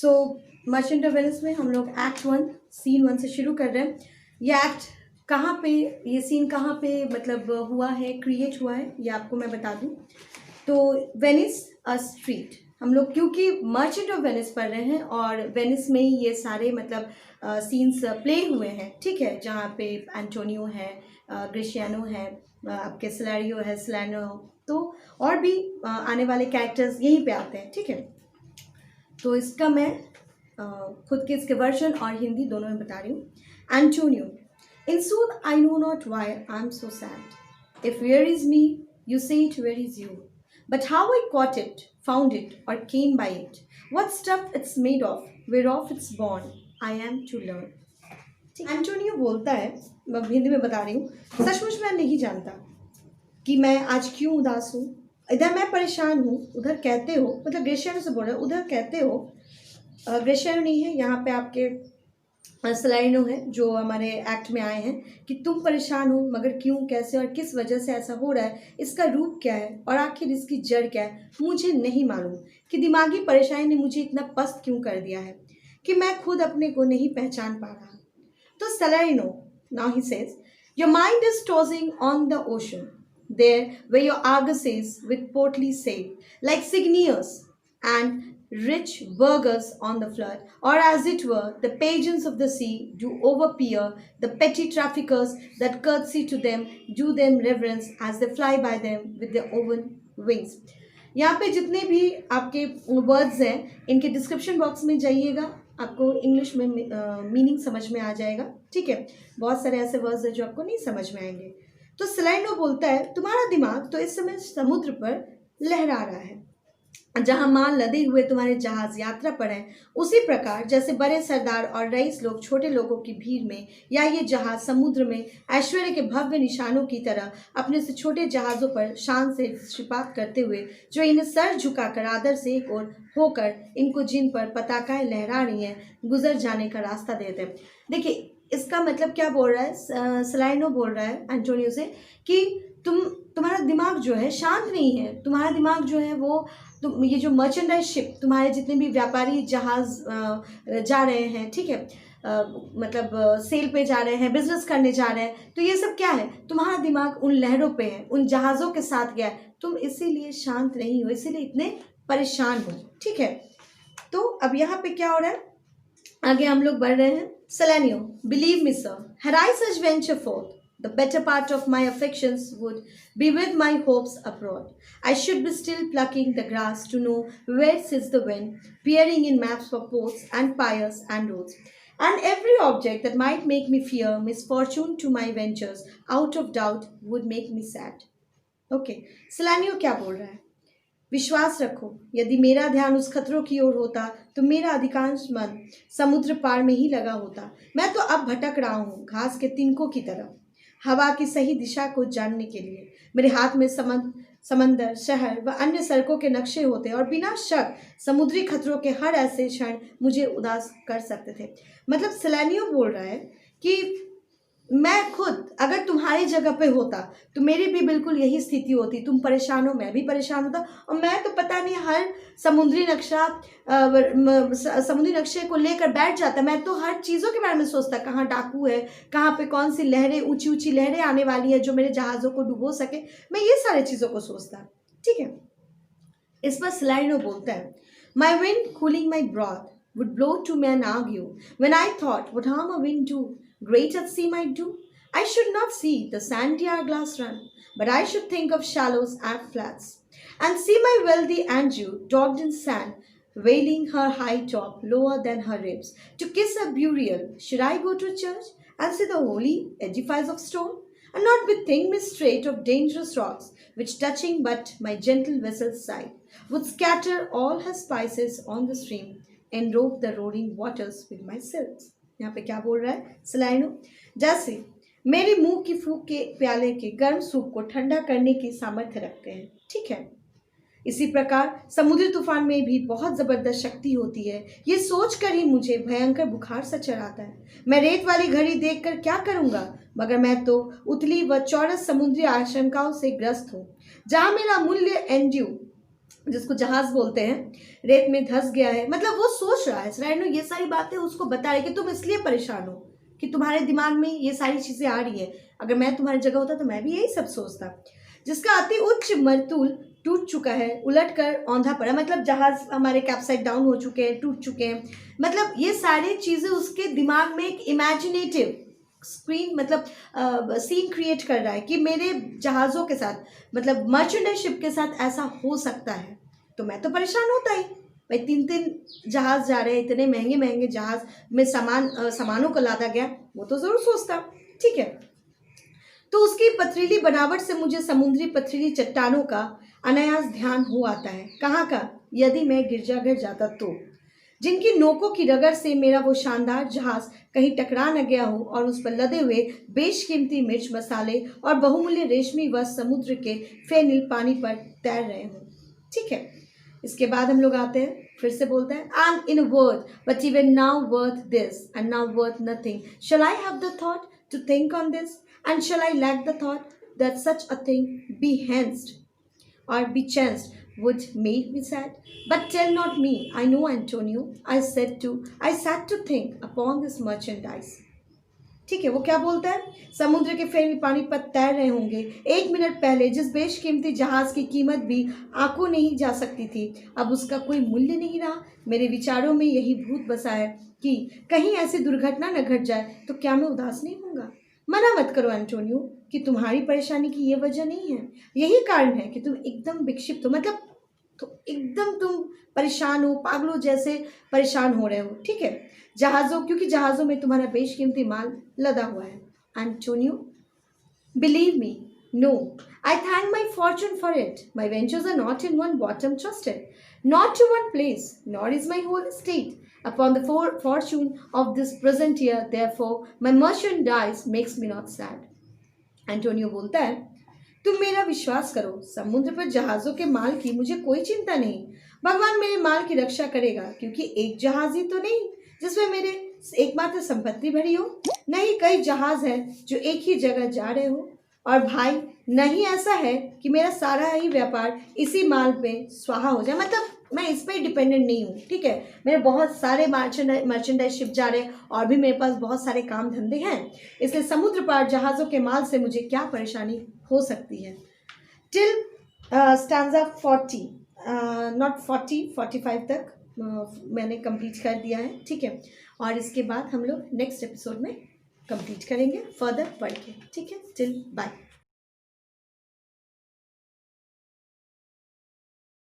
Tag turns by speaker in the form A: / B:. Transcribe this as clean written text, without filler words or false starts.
A: So merchant of Venice में हम लोग एक्ट 1 सीन 1 से शुरू कर रहे हैं। ये एक्ट कहाँ पे, ये सीन कहाँ पे मतलब हुआ है, क्रिएट हुआ है, ये आपको मैं बता दूँ। तो वेनिस अ स्ट्रीट, हम लोग क्योंकि मर्चेंट ऑफ वेनिस पढ़ रहे हैं और वेनिस में ही ये सारे मतलब सीन्स प्ले हुए हैं, ठीक है। जहाँ पे एंटोनियो है, ग्रेशियानो है, आपके सिलेरियो है, सिलानो, तो और भी आने वाले कैरेक्टर्स यहीं पे आते हैं, ठीक है। तो इसका मैं खुद के इसके वर्जन और हिंदी दोनों में बता रही हूँ। Antonio, in sooth I know not why I am so sad, if where is me you say it, where is you? But how I caught it, found it, or came by it, what stuff it's made of, whereof it's born, I am to learn. Antonio बोलता है, मैं हिंदी में बता रही हूँ, सचमुच मैं नहीं जानता कि मैं आज क्यों उदास हूँ। इधर मैं परेशान हूँ, उधर कहते हो, मतलब ग्रेशियानो से बोल रहा है, उधर कहते हो, ग्रेशियानो नहीं है यहाँ पे, आपके सलाइनो है जो हमारे एक्ट में आए हैं, कि तुम परेशान हो, मगर क्यों, कैसे और किस वजह से ऐसा हो रहा है, इसका रूप क्या है और आखिर इसकी जड़ क्या है, मुझे नहीं मालूम कि दिमागी परेशानी ने मुझे इतना पस्त क्यों कर दिया है कि मैं खुद अपने को नहीं पहचान पा रहा। तो Salarino, now he says, your mind is tossing on the ocean, there where your argosies with portly sail, like Cygnius and rich burghers on the flood, or as it were, the pageants of the sea do overpeer the petty traffickers that curtsy to them, do them reverence as they fly by them with their oven wings. यहाँ पे जितने भी आपके words हैं, इनके description box में जाइएगा, आपको इंग्लिश में मीनिंग समझ में आ जाएगा, ठीक है। बहुत सारे ऐसे वर्ड्स हैं जो आपको नहीं समझ में आएंगे। तो सलाइनो बोलता है, तुम्हारा दिमाग तो इस समय समुद्र पर लहरा रहा है, जहां माल लदे हुए तुम्हारे जहाज यात्रा पर हैं, उसी प्रकार जैसे बड़े सरदार और रईस लोग छोटे लोगों की भीड़ में, या ये जहाज समुद्र में ऐश्वर्य के भव्य निशानों की तरह अपने से छोटे जहाज़ों पर शान से दृष्टिपात करते हुए, जो इन्हें सर झुकाकर आदर से एक ओर होकर इनको जिन पर पताकाएं लहरा रही हैं गुजर जाने का रास्ता देते हैं। देखिए इसका मतलब क्या बोल रहा है, सलाइनो बोल रहा है एंटोनियो से कि तुम्हारा दिमाग जो है शांत नहीं है, तुम्हारा दिमाग जो है वो तुम ये जो मर्चेंडाइज शिप, तुम्हारे जितने भी व्यापारी जहाज जा रहे हैं, ठीक है, मतलब सेल पे जा रहे हैं, बिजनेस करने जा रहे हैं, तो ये सब क्या है, तुम्हारा दिमाग उन लहरों पे है, उन जहाज़ों के साथ गया है, तुम इसीलिए शांत नहीं हो, इसीलिए इतने परेशान हो, ठीक है। तो अब यहाँ पे क्या हो रहा है, आगे हम लोग बढ़ रहे हैं। Salanio, believe me, sir, had I such venture forth, the better part of my affections would be with my hopes abroad. I should be still plucking the grass to know where sits the wind, peering in maps for ports and piers and roads, and every object that might make me fear misfortune to my ventures, out of doubt, would make me sad. Okay, Salanio क्या बोल रहा है? विश्वास रखो, यदि मेरा ध्यान उस खतरों की ओर होता तो मेरा अधिकांश मन समुद्र पार में ही लगा होता। मैं तो अब भटक रहा हूँ घास के तिनकों की तरह, हवा की सही दिशा को जानने के लिए। मेरे हाथ में समंदर, शहर व अन्य सड़कों के नक्शे होते और बिना शक समुद्री खतरों के हर ऐसे क्षण मुझे उदास कर सकते थे। मतलब सलानियो बोल रहा है कि मैं खुद अगर तुम्हारी जगह पे होता तो मेरी भी बिल्कुल यही स्थिति होती, तुम परेशान हो, मैं भी परेशान होता, और मैं तो पता नहीं हर समुद्री नक्शे को लेकर बैठ जाता। मैं तो हर चीज़ों के बारे में सोचता, कहाँ डाकू है, कहाँ पे कौन सी लहरें, ऊंची ऊंची लहरें आने वाली है जो मेरे जहाज़ों को डुबो सके, मैं ये सारी चीज़ों को सोचता, ठीक है। इस पर सलाइनो बोलता है, my wind cooling my broth would blow to me and argue, when I thought what harm a wind do, great at sea might do. I should not see the sandy hourglass run, but I should think of shallows and flats, and see my wealthy Anjou dogged in sand, veiling her high top lower than her ribs. To kiss a burial, should I go to church and see the holy edifice of stone, and not bethink me straight of dangerous rocks, which touching but my gentle vessel's side, would scatter all her spices on the stream, and rope the roaring waters with my sails. यहाँ पे क्या बोल रहा है सलाइनो, जैसे मेरे मुंह की फूंक के प्याले के गर्म सूप को ठंडा करने की सामर्थ्य रखते हैं, ठीक है, इसी प्रकार समुद्री तूफान में भी बहुत जबरदस्त शक्ति होती है। ये सोचकर ही मुझे भयंकर बुखार सा चढ़ाता है। मैं रेत वाली घड़ी देखकर क्या करूंगा, मगर मैं तो उतली व चौरस समुद्री आशंकाओं से ग्रस्त हूँ। जहाँ मेरा मूल्य एंड्यू जिसको जहाज बोलते हैं, रेत में धंस गया है। मतलब वो सोच रहा है राइट, ये सारी बातें उसको बता रही कि तुम इसलिए परेशान हो कि तुम्हारे दिमाग में ये सारी चीजें आ रही है। अगर मैं तुम्हारी जगह होता तो मैं भी यही सब सोचता। जिसका अति उच्च मर्तूल टूट चुका है, उलट कर औंधा पड़ा, मतलब जहाज हमारे कैप्साइड डाउन हो चुके हैं, टूट चुके हैं। मतलब ये सारी चीजें उसके दिमाग में एक इमेजिनेटिव स्क्रीन, मतलब सीन क्रिएट कर रहा है कि मेरे जहाज़ों के साथ, मतलब मर्चेंडाइज शिप के साथ ऐसा हो सकता है। तो मैं तो परेशान होता ही भाई, 3 जहाज जा रहे हैं, इतने महंगे महंगे जहाज में सामानों को लादा गया, वो तो जरूर सोचता। ठीक है, तो उसकी पथरीली बनावट से मुझे समुद्री पथरीली चट्टानों का अनायास ध्यान हो आता है। कहाँ का? यदि मैं गिरजाघर जाता तो, जिनकी नोकों की रगड़ से मेरा वो शानदार जहाज कहीं टकरा न गया हो और उस पर लदे हुए बेशकीमती मिर्च मसाले और बहुमूल्य रेशमी वस्त्र समुद्र के फेनिल पानी पर तैर रहे हों। ठीक है, इसके बाद हम लोग आते हैं, फिर से बोलते हैं, I am in worth but even now worth this and now worth nothing. Shall I have the thought to think on this and shall I lack the thought that such a thing be hanced or be chanced would make me sad. But tell not me, I know Antonio, I sat to think upon this merchandise. ठीक है, वो क्या बोलता है? समुद्र के फेर पानी पर तैर रहे होंगे। 1 मिनट पहले जिस बेशकीमती जहाज की कीमत भी आंखों नहीं जा सकती थी, अब उसका कोई मूल्य नहीं रहा। मेरे विचारों में यही भूत बसा है कि कहीं ऐसी दुर्घटना न घट जाए तो क्या मैं उदास नहीं होऊंगा। मना मत करो एंटोनियो कि तुम्हारी परेशानी की ये वजह नहीं है, यही कारण है कि तुम एकदम विक्षिप्त हो, मतलब तो एकदम तुम परेशान हो, पागलों जैसे परेशान हो रहे हो। ठीक है, क्योंकि जहाज़ों में तुम्हारा बेशकीमती माल लदा हुआ है। Antonio, believe me, no, I thank my fortune for it. My ventures are not in one bottom trusted, not to one place, nor is my whole estate upon the fortune of this present year. Therefore, my merchandise makes me not sad. Antonio बोलता है, तुम मेरा विश्वास करो, समुद्र पर जहाजों के माल की मुझे कोई चिंता नहीं। भगवान मेरे माल की रक्षा करेगा, क्योंकि एक जहाज ही तो नहीं जिसमें मेरे एकमात्र संपत्ति भरी हो, नहीं कई जहाज है जो एक ही जगह जा रहे हो। और भाई, नहीं ऐसा है कि मेरा सारा ही व्यापार इसी माल पे स्वाहा हो जाए, मतलब मैं इस पर डिपेंडेंट नहीं हूँ। ठीक है, मेरे बहुत सारे मर्चेंडाइज शिप जा रहे हैं और भी मेरे पास बहुत सारे काम धंधे हैं, इसलिए समुद्र पार जहाज़ों के माल से मुझे क्या परेशानी हो सकती है। टिल स्टैंजा 40 नॉट 45 तक मैंने कंप्लीट कर दिया है। ठीक है, और इसके बाद हम लोग नेक्स्ट एपिसोड में कंप्लीट करेंगे फर्दर पढ़ के। ठीक है, टिल बाय।